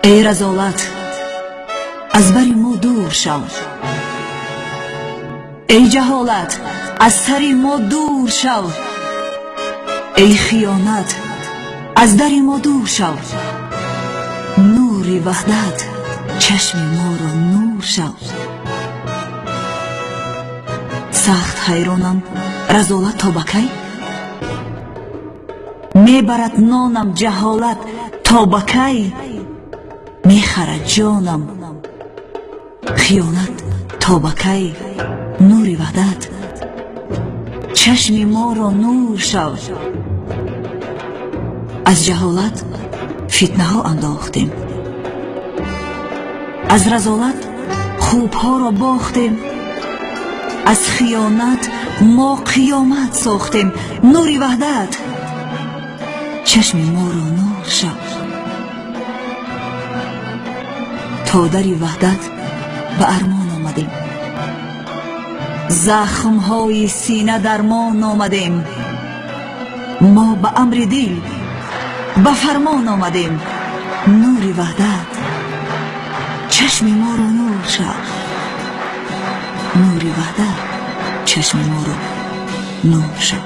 ای رذالت از بر ما دور شو، ای جهالت از سر ما دور شو، ای خیانت از در ما دور شو، نور وحدت چشم ما را نور شو. سخت حیرانم رذالت تا بکی، میبرد نانم جهالت تا بکی، میخرد جانم خیانت تا بکی، نور وحدت چشم ما را نور شو. از جهالت فتنه ها انداختیم، از رذالت خوب ها را باختیم، از خیانت ما قیامت ساختیم، نور وحدت چشم ما را نور شو. تا در وحدت به ارمان آمدیم، زخم های سینه درمان آمدیم، ما به امر دل به فرمان آمدیم، نور وحدت چشم ما را نور شو. نور وحدت چشم ما را نور شو.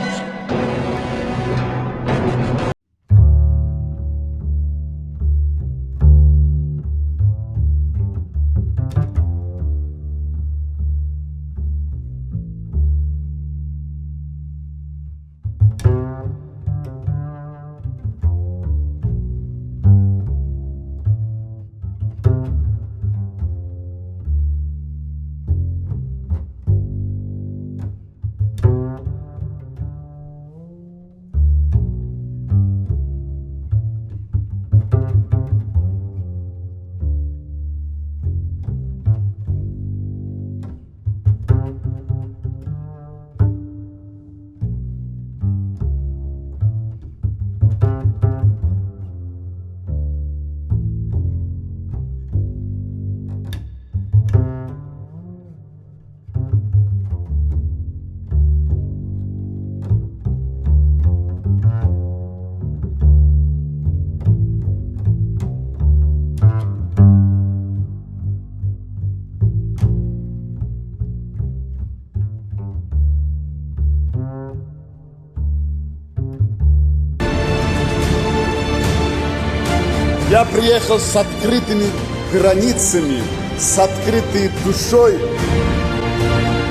Я приехал с открытыми границами, с открытой душой.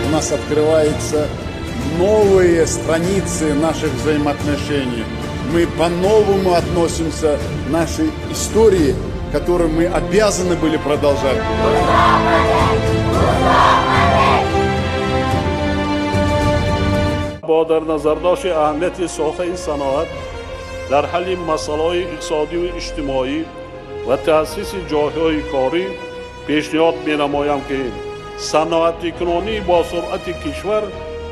У нас открываются новые страницы наших взаимоотношений. Мы по-новому относимся к нашей истории, которую мы обязаны были продолжать. با در نظر داشت اهمیت ساحه صنعت در حل مسائل اقتصادی و اجتماعی و تأسیس جایهای کاری پیشنهاد می‌نمایم که صنعت کنونی با سرعت کشور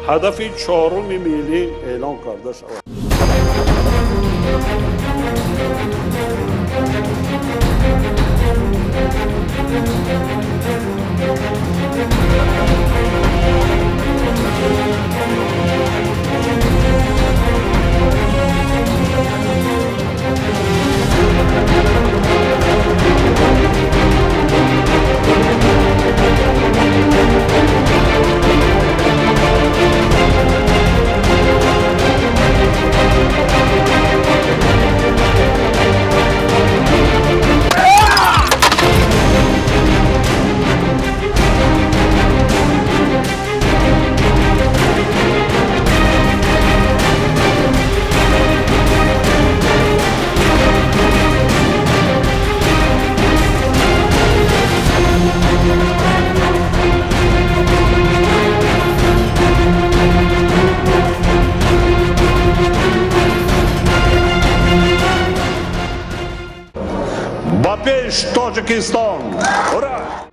هدف چهارم ملی اعلان کرده شود. Бапеш, Таджикистан! Ура!